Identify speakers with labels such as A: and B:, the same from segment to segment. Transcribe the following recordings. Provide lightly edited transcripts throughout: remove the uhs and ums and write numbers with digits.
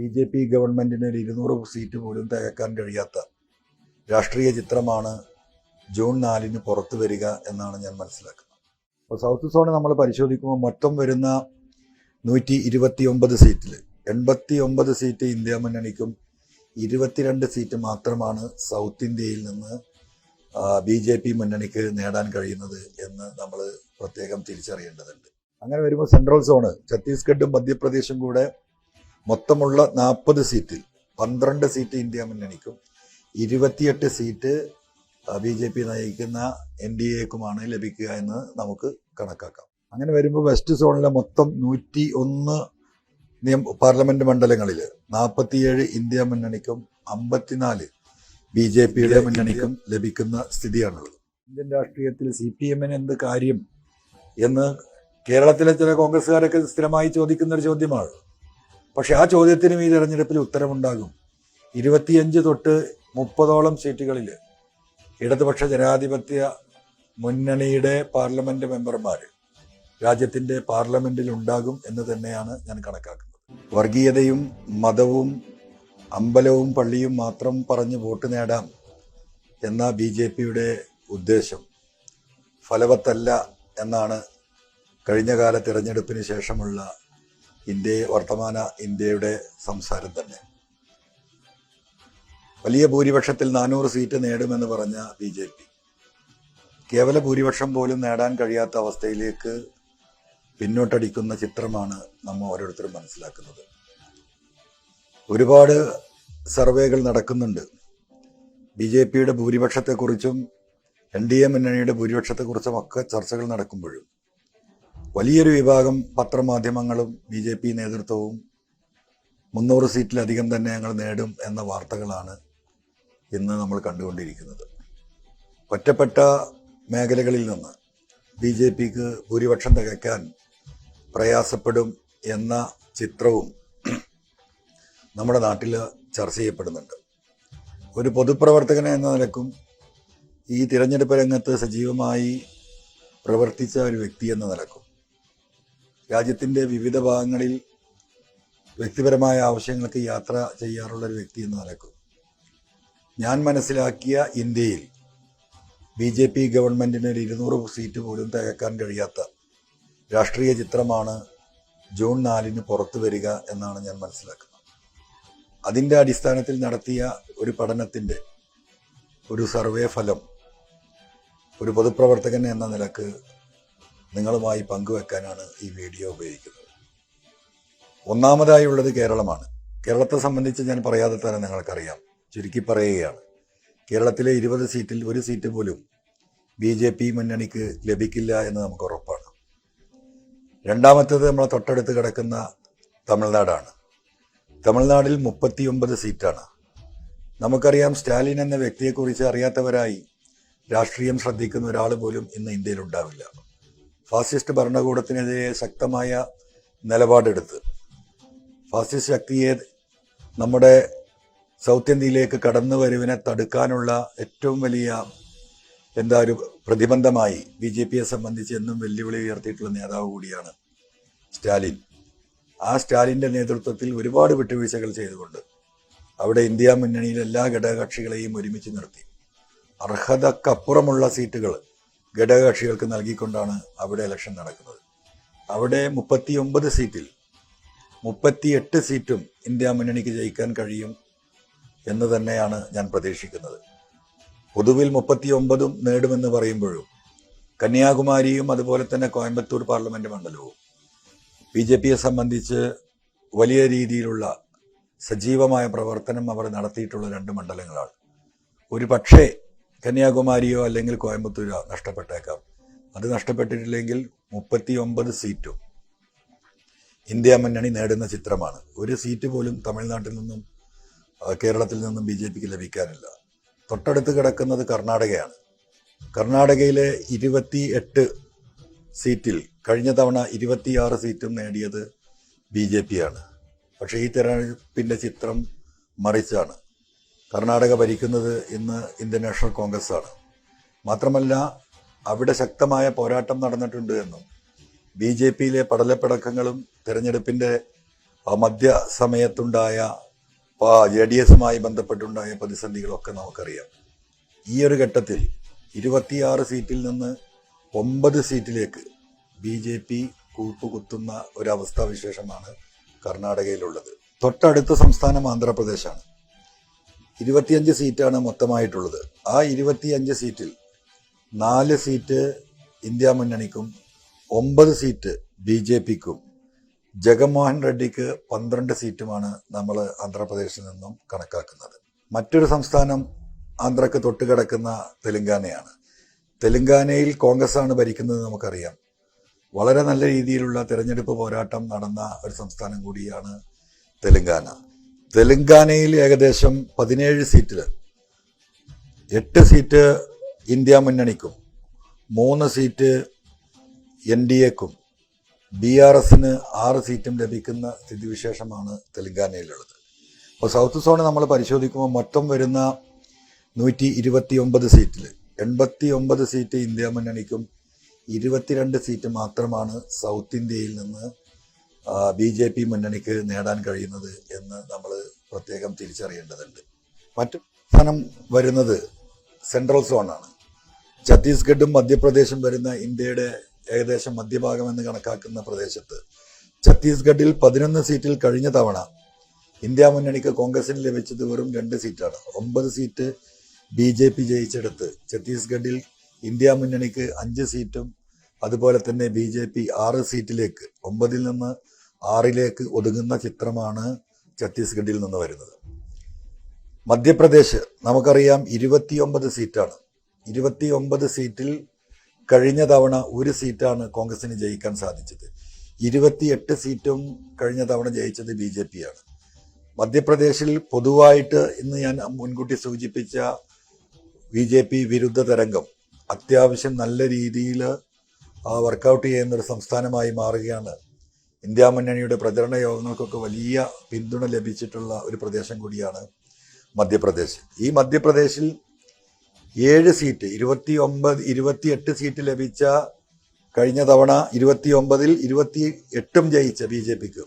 A: BJP. ഗവൺമെൻറ്റിന് ഒരു 200 seat പോലും തികക്കാൻ കഴിയാത്ത രാഷ്ട്രീയ ചിത്രമാണ് ജൂൺ 4-ന് പുറത്തു വരിക എന്നാണ് ഞാൻ മനസ്സിലാക്കുന്നത്. അപ്പോൾ സൗത്ത് സോൺ നമ്മൾ പരിശോധിക്കുമ്പോൾ മൊത്തം വരുന്ന 129 സീറ്റിൽ 89 സീറ്റ് ഇന്ത്യ മുന്നണിക്കും 22 സീറ്റ് മാത്രമാണ് സൗത്ത് ഇന്ത്യയിൽ നിന്ന് ബി.ജെ.പി. മുന്നണിക്ക് നേടാൻ കഴിയുന്നത് എന്ന് നമ്മൾ പ്രത്യേകം തിരിച്ചറിയേണ്ടതുണ്ട്. അങ്ങനെ വരുമ്പോൾ സെൻട്രൽ സോണ് ഛത്തീസ്ഗഡും മധ്യപ്രദേശും കൂടെ മൊത്തമുള്ള 40 സീറ്റിൽ 12 സീറ്റ് ഇന്ത്യ മുന്നണിക്കും 28 സീറ്റ് ബി.ജെ.പി. നയിക്കുന്ന NDAക്കുമാണ് ലഭിക്കുക എന്ന് നമുക്ക് കണക്കാക്കാം. അങ്ങനെ വരുമ്പോൾ വെസ്റ്റ് സോണിലെ മൊത്തം 101 പാർലമെന്റ് മണ്ഡലങ്ങളിൽ 47 ഇന്ത്യ മുന്നണിക്കും 54 ബി.ജെ.പിയുടെ മുന്നണിക്കും ലഭിക്കുന്ന സ്ഥിതിയാണുള്ളത്. ഇന്ത്യൻ രാഷ്ട്രീയത്തിൽ CPM-ന് എന്ത് കാര്യം എന്ന് കേരളത്തിലെ ചില കോൺഗ്രസ്സുകാരൊക്കെ സ്ഥിരമായി ചോദിക്കുന്ന ഒരു ചോദ്യമാണ്. പക്ഷെ ആ ചോദ്യത്തിനും ഈ തെരഞ്ഞെടുപ്പിൽ ഉത്തരമുണ്ടാകും. 25 തൊട്ട് 30ഓളം സീറ്റുകളിൽ ഇടതുപക്ഷ ജനാധിപത്യ മുന്നണിയുടെ പാർലമെന്റ് മെമ്പർമാർ രാജ്യത്തിന്റെ പാർലമെന്റിൽ ഉണ്ടാകും എന്ന് തന്നെയാണ് ഞാൻ കണക്കാക്കുന്നത്. വർഗീയതയും മതവും അമ്പലവും പള്ളിയും മാത്രം പറഞ്ഞ് വോട്ട് നേടാം എന്ന ബി.ജെ.പിയുടെ ഉദ്ദേശം ഫലവത്തല്ല എന്നാണ് കഴിഞ്ഞകാല തിരഞ്ഞെടുപ്പിന് ശേഷമുള്ള വർത്തമാന ഇന്ത്യയുടെ സംസാരം തന്നെ. വലിയ ഭൂരിപക്ഷത്തിൽ 400 സീറ്റ് നേടുമെന്ന് പറഞ്ഞ ബി.ജെ.പി. കേവല ഭൂരിപക്ഷം പോലും നേടാൻ കഴിയാത്ത അവസ്ഥയിലേക്ക് പിന്നോട്ടടിക്കുന്ന ചിത്രമാണ് നമ്മൾ ഓരോരുത്തരും മനസ്സിലാക്കുന്നത്. ഒരുപാട് സർവേകൾ നടക്കുന്നുണ്ട്. ബി.ജെ.പിയുടെ ഭൂരിപക്ഷത്തെക്കുറിച്ചും NDA മുന്നണിയുടെ ഭൂരിപക്ഷത്തെക്കുറിച്ചും ഒക്കെ ചർച്ചകൾ നടക്കുമ്പോഴും വലിയൊരു വിഭാഗം പത്രമാധ്യമങ്ങളും ബി.ജെ.പി. നേതൃത്വവും 300 സീറ്റിലധികം തന്നെ ഞങ്ങൾ നേടും എന്ന വാർത്തകളാണ് ഇന്ന് നമ്മൾ കണ്ടുകൊണ്ടിരിക്കുന്നത്. ഒറ്റപ്പെട്ട മേഖലകളിൽ നിന്ന് ബി.ജെ.പിക്ക് ഭൂരിപക്ഷം തികയ്ക്കാൻ പ്രയാസപ്പെടും എന്ന ചിത്രവും നമ്മുടെ നാട്ടിൽ ചർച്ച ചെയ്യപ്പെടുന്നുണ്ട്. ഒരു പൊതുപ്രവർത്തകൻ എന്ന നിലക്കും ഈ തിരഞ്ഞെടുപ്പ് രംഗത്ത് സജീവമായി പ്രവർത്തിച്ച ഒരു വ്യക്തി എന്ന നിലക്കും രാജ്യത്തിൻ്റെ വിവിധ ഭാഗങ്ങളിൽ വ്യക്തിപരമായ ആവശ്യങ്ങൾക്ക് യാത്ര ചെയ്യാറുള്ള ഒരു വ്യക്തി എന്ന നിലക്കും ഞാൻ മനസ്സിലാക്കിയ ഇന്ത്യയിൽ ബി.ജെ.പി. ഗവൺമെൻറ്റിന് ഒരു 200 സീറ്റ് പോലും തികക്കാൻ കഴിയാത്ത രാഷ്ട്രീയ ചിത്രമാണ് ജൂൺ 4-ന് പുറത്തു വരിക എന്നാണ് ഞാൻ മനസ്സിലാക്കുന്നത്. അതിൻ്റെ അടിസ്ഥാനത്തിൽ നടത്തിയ ഒരു പഠനത്തിൻ്റെ ഒരു സർവേ ഫലം ഒരു പൊതുപ്രവർത്തകൻ എന്ന നിലക്ക് നിങ്ങളുമായി പങ്കുവെക്കാനാണ് ഈ വീഡിയോ ഉപയോഗിക്കുന്നത്. ഒന്നാമതായുള്ളത് കേരളമാണ്. കേരളത്തെ സംബന്ധിച്ച് ഞാൻ പറയാതെ തന്നെ നിങ്ങൾക്കറിയാം. ചുരുക്കി പറയുകയാണ്, കേരളത്തിലെ 20 സീറ്റിൽ 1 സീറ്റ് പോലും ബി.ജെ.പി. മുന്നണിക്ക് ലഭിക്കില്ല എന്ന് നമുക്ക് ഉറപ്പാണ്. രണ്ടാമത്തേത് നമ്മളെ തൊട്ടടുത്ത് കിടക്കുന്ന തമിഴ്നാടാണ്. തമിഴ്നാടിൽ 39 സീറ്റാണ്. നമുക്കറിയാം, സ്റ്റാലിൻ എന്ന വ്യക്തിയെക്കുറിച്ച് അറിയാത്തവരായി രാഷ്ട്രീയം ശ്രദ്ധിക്കുന്ന ഒരാൾ പോലും ഇന്ന് ഇന്ത്യയിൽ ഉണ്ടാവില്ല. ഫാസിസ്റ്റ് ഭരണകൂടത്തിനെതിരെ ശക്തമായ നിലപാടെടുത്ത് ഫാസിസ്റ്റ് ശക്തിയെ നമ്മുടെ സൗത്ത് ഇന്ത്യയിലേക്ക് കടന്നു വരവിനെ തടുക്കാനുള്ള ഏറ്റവും വലിയ ഒരു പ്രതിബന്ധമായി ബി.ജെ.പിയെ സംബന്ധിച്ച് എന്നും വെല്ലുവിളി ഉയർത്തിയിട്ടുള്ള നേതാവ് കൂടിയാണ് സ്റ്റാലിൻ. ആ സ്റ്റാലിൻ്റെ നേതൃത്വത്തിൽ ഒരുപാട് വിട്ടുവീഴ്ചകൾ ചെയ്തുകൊണ്ട് അവിടെ ഇന്ത്യ മുന്നണിയിലെ എല്ലാ ഘടകകക്ഷികളെയും ഒരുമിച്ച് നിർത്തി അർഹതക്കപ്പുറമുള്ള സീറ്റുകൾ ഘടകകക്ഷികൾക്ക് നൽകിക്കൊണ്ടാണ് അവിടെ ഇലക്ഷൻ നടക്കുന്നത്. അവിടെ 39 സീറ്റിൽ 38 സീറ്റും ഇന്ത്യ മുന്നണിക്ക് ജയിക്കാൻ കഴിയും എന്ന് തന്നെയാണ് ഞാൻ പ്രതീക്ഷിക്കുന്നത്. പൊതുവിൽ 39ഉം നേടുമെന്ന് പറയുമ്പോഴും കന്യാകുമാരിയും അതുപോലെ തന്നെ കോയമ്പത്തൂർ പാർലമെന്റ് മണ്ഡലവും ബി.ജെ.പിയെ സംബന്ധിച്ച് വലിയ രീതിയിലുള്ള സജീവമായ പ്രവർത്തനം അവർ നടത്തിയിട്ടുള്ള 2 മണ്ഡലങ്ങളാണ്. ഒരു പക്ഷേ കന്യാകുമാരിയോ അല്ലെങ്കിൽ കോയമ്പത്തൂരോ നഷ്ടപ്പെട്ടേക്കാം. അത് നഷ്ടപ്പെട്ടിട്ടില്ലെങ്കിൽ 39 സീറ്റും ഇന്ത്യ മുന്നണി നേടുന്ന ചിത്രമാണ്. 1 സീറ്റ് പോലും തമിഴ്നാട്ടിൽ നിന്നും കേരളത്തിൽ നിന്നും ബി.ജെ.പിക്ക് ലഭിക്കാനില്ല. തൊട്ടടുത്ത് കിടക്കുന്നത് കർണാടകയാണ്. കർണാടകയിലെ 28 സീറ്റിൽ കഴിഞ്ഞ തവണ 26 സീറ്റും നേടിയത് ബി.ജെ.പിയാണ്. പക്ഷേ ഈ തെരഞ്ഞെടുപ്പിൻ്റെ ചിത്രം മറിച്ചാണ്. കർണാടക ഭരിക്കുന്നത് ഇന്ന് ഇന്ത്യൻ നാഷണൽ കോൺഗ്രസ് ആണ്. മാത്രമല്ല, അവിടെ ശക്തമായ പോരാട്ടം നടന്നിട്ടുണ്ട് എന്നും ബി.ജെ.പിയിലെ പടലപ്പിടക്കങ്ങളും തെരഞ്ഞെടുപ്പിൻ്റെ മധ്യസമയത്തുണ്ടായ JDS-മായി ബന്ധപ്പെട്ടുണ്ടായ പ്രതിസന്ധികളൊക്കെ നമുക്കറിയാം. ഈ ഒരു ഘട്ടത്തിൽ 26 സീറ്റിൽ നിന്ന് 9 സീറ്റിലേക്ക് BJP കൂപ്പുകുത്തുന്ന ഒരവസ്ഥാവിശേഷമാണ് കർണാടകയിലുള്ളത്. തൊട്ടടുത്ത സംസ്ഥാനം ആന്ധ്രാപ്രദേശാണ്. 25 സീറ്റാണ് മൊത്തമായിട്ടുള്ളത്. ആ 25 സീറ്റിൽ 4 സീറ്റ് ഇന്ത്യ മുന്നണിക്കും 9 സീറ്റ് BJPക്കും ജഗൻമോഹൻ റെഡ്ഡിക്ക് 12 സീറ്റുമാണ് നമ്മൾ ആന്ധ്രാപ്രദേശിൽ നിന്നും കണക്കാക്കുന്നത്. മറ്റൊരു സംസ്ഥാനം ആന്ധ്രക്ക് തൊട്ടുകിടക്കുന്ന തെലങ്കാനയാണ്. തെലങ്കാനയിൽ കോൺഗ്രസ് ആണ് ഭരിക്കുന്നത് നമുക്കറിയാം. വളരെ നല്ല രീതിയിലുള്ള തെരഞ്ഞെടുപ്പ് പോരാട്ടം നടന്ന ഒരു സംസ്ഥാനം കൂടിയാണ് തെലങ്കാന. തെലങ്കാനയിൽ ഏകദേശം 17 സീറ്റിൽ 8 സീറ്റ് ഇന്ത്യ മുന്നണിക്കും 3 സീറ്റ് NDAക്കും BRSന് 6 സീറ്റും ലഭിക്കുന്ന സ്ഥിതിവിശേഷമാണ് തെലങ്കാനയിലുള്ളത്. അപ്പോൾ സൗത്ത് സോൺ നമ്മൾ പരിശോധിക്കുമ്പോൾ മൊത്തം വരുന്ന 129 സീറ്റിൽ 89 സീറ്റ് ഇന്ത്യ മുന്നണിക്കും 22 സീറ്റ് മാത്രമാണ് സൗത്ത് ഇന്ത്യയിൽ നിന്ന് BJP മുന്നണിക്ക് നേടാൻ കഴിയുന്നത് എന്ന് നമ്മൾ പ്രത്യേകം തിരിച്ചറിയേണ്ടതുണ്ട്. മറ്റു സ്ഥാനം വരുന്നത് സെൻട്രൽ സോണാണ്. ഛത്തീസ്ഗഡും മധ്യപ്രദേശും വരുന്ന ഇന്ത്യയുടെ ഏകദേശം മധ്യഭാഗം എന്ന് കണക്കാക്കുന്ന പ്രദേശത്ത് ഛത്തീസ്ഗഡിൽ 11 സീറ്റിൽ കഴിഞ്ഞ തവണ ഇന്ത്യ മുന്നണിക്ക് കോൺഗ്രസിന് ലഭിച്ചത് വെറും 2 സീറ്റാണ്. 9 സീറ്റ് BJP ജയിച്ചെടുത്ത് ഛത്തീസ്ഗഡിൽ ഇന്ത്യ മുന്നണിക്ക് 5 സീറ്റും അതുപോലെ തന്നെ BJP 6 സീറ്റിലേക്ക് 9 നിന്ന് 6 ഒതുങ്ങുന്ന ചിത്രമാണ് ഛത്തീസ്ഗഡിൽ നിന്ന് വരുന്നത്. മധ്യപ്രദേശ് നമുക്കറിയാം 29 സീറ്റാണ്. 29 സീറ്റിൽ കഴിഞ്ഞ തവണ 1 സീറ്റാണ് കോൺഗ്രസിന് ജയിക്കാൻ സാധിച്ചത്. 28 സീറ്റും കഴിഞ്ഞ തവണ ജയിച്ചത് BJPയാണ്. മധ്യപ്രദേശിൽ പൊതുവായിട്ട് ഇന്ന് ഞാൻ മുൻകൂട്ടി സൂചിപ്പിച്ച BJP വിരുദ്ധ തരംഗം അത്യാവശ്യം നല്ല രീതിയിൽ വർക്കൗട്ട് ചെയ്യുന്നൊരു സംസ്ഥാനമായി മാറുകയാണ്. ഇന്ത്യ മുന്നണിയുടെ പ്രചരണ യോഗങ്ങൾക്കൊക്കെ വലിയ പിന്തുണ ലഭിച്ചിട്ടുള്ള ഒരു പ്രദേശം കൂടിയാണ് മധ്യപ്രദേശ്. ഈ മധ്യപ്രദേശിൽ 7 സീറ്റ് 28 സീറ്റ് ലഭിച്ച കഴിഞ്ഞ തവണ 29ൽ 28ഉം ജയിച്ച BJPക്ക്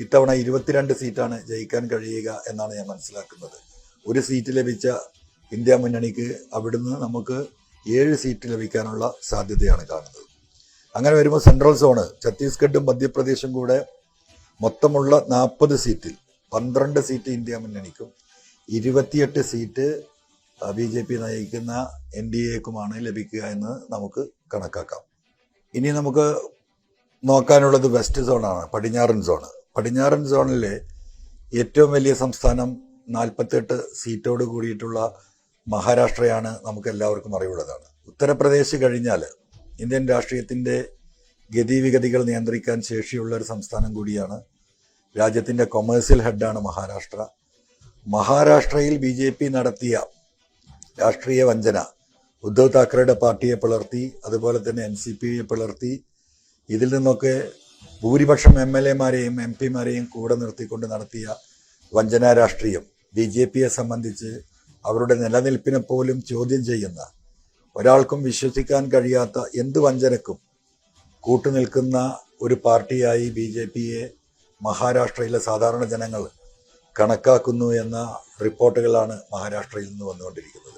A: ഇത്തവണ 22 സീറ്റാണ് ജയിക്കാൻ കഴിയുക എന്നാണ് ഞാൻ മനസ്സിലാക്കുന്നത്. 1 സീറ്റ് ലഭിച്ച ഇന്ത്യ മുന്നണിക്ക് അവിടുന്ന് നമുക്ക് 7 സീറ്റ് ലഭിക്കാനുള്ള സാധ്യതയാണ് കാണുന്നത്. അങ്ങനെ വരുമ്പോൾ സെൻട്രൽ സോണ് ഛത്തീസ്ഗഡും മധ്യപ്രദേശും കൂടെ മൊത്തമുള്ള 40 സീറ്റിൽ 12 സീറ്റ് ഇന്ത്യ മുന്നണിക്കും 28 സീറ്റ് BJP നയിക്കുന്ന NDAക്കുമാണ് ലഭിക്കുക എന്ന് നമുക്ക് കണക്കാക്കാം. ഇനി നമുക്ക് നോക്കാനുള്ളത് വെസ്റ്റ് സോണാണ്, പടിഞ്ഞാറൻ സോണ്. പടിഞ്ഞാറൻ സോണിലെ ഏറ്റവും വലിയ സംസ്ഥാനം 48 സീറ്റോട് കൂടിയിട്ടുള്ള മഹാരാഷ്ട്രയാണ്. നമുക്ക് എല്ലാവർക്കും അറിവുള്ളതാണ്. ഉത്തർപ്രദേശ് കഴിഞ്ഞാൽ ഇന്ത്യൻ രാഷ്ട്രീയത്തിൻ്റെ ഗതിവിഗതികൾ നിയന്ത്രിക്കാൻ ശേഷിയുള്ള ഒരു സംസ്ഥാനം കൂടിയാണ്. രാജ്യത്തിൻ്റെ കൊമേഴ്സ്യൽ ഹെഡാണ് മഹാരാഷ്ട്ര. മഹാരാഷ്ട്രയിൽ BJP നടത്തിയ രാഷ്ട്രീയ വഞ്ചന ഉദ്ധവ് താക്കറെയുടെ പാർട്ടിയെ പിളർത്തി, അതുപോലെ തന്നെ NCPയെ പിളർത്തി. ഇതിൽ നിന്നൊക്കെ ഭൂരിപക്ഷം MLAമാരെയും MP മാരെയും കൂടെ നിർത്തിക്കൊണ്ട് നടത്തിയ വഞ്ചനാ രാഷ്ട്രീയം BJPയെ സംബന്ധിച്ച് അവരുടെ നിലനിൽപ്പിനെ പോലും ചോദ്യം ചെയ്യുന്ന, ഒരാൾക്കും വിശ്വസിക്കാൻ കഴിയാത്ത എന്ത് വഞ്ചനക്കും കൂട്ടുനിൽക്കുന്ന ഒരു പാർട്ടിയായി BJPയെ മഹാരാഷ്ട്രയിലെ സാധാരണ ജനങ്ങൾ കണക്കാക്കുന്നു എന്ന റിപ്പോർട്ടുകളാണ് മഹാരാഷ്ട്രയിൽ നിന്ന് വന്നുകൊണ്ടിരിക്കുന്നത്.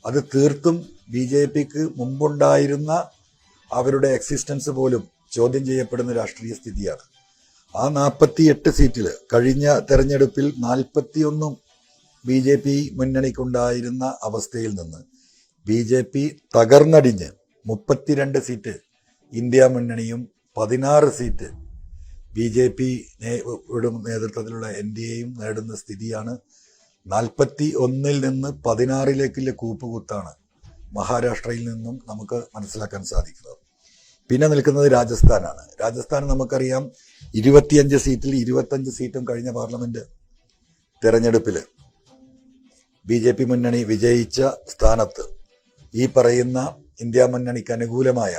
A: അത് തീർത്തും BJPക്ക് മുമ്പുണ്ടായിരുന്ന അവരുടെ എക്സിസ്റ്റൻസ് പോലും ചോദ്യം ചെയ്യപ്പെടുന്ന രാഷ്ട്രീയ സ്ഥിതിയാണ്. ആ 48 സീറ്റിൽ കഴിഞ്ഞ തെരഞ്ഞെടുപ്പിൽ 41 BJP മുന്നണിക്കുണ്ടായിരുന്ന അവസ്ഥയിൽ നിന്ന് BJP തകർന്നടിഞ്ഞ് 32 സീറ്റ് ഇന്ത്യ മുന്നണിയും 16 സീറ്റ് BJP-യുടെ നേതൃത്വത്തിലുള്ള NDAയും നേടുന്ന സ്ഥിതിയാണ്. 41ൽ നിന്ന് 16ലേക്കുള്ള കൂപ്പുകുത്താണ് മഹാരാഷ്ട്രയിൽ നിന്നും നമുക്ക് മനസ്സിലാക്കാൻ സാധിക്കുന്നത്. പിന്നെ നിൽക്കുന്നത് രാജസ്ഥാനാണ്. രാജസ്ഥാൻ നമുക്കറിയാം 25 സീറ്റിൽ 25 സീറ്റും കഴിഞ്ഞ പാർലമെന്റ് തെരഞ്ഞെടുപ്പിൽ BJP മുന്നണി വിജയിച്ച സ്ഥാനത്ത് ഈ പറയുന്ന ഇന്ത്യ മുന്നണിക്ക് അനുകൂലമായ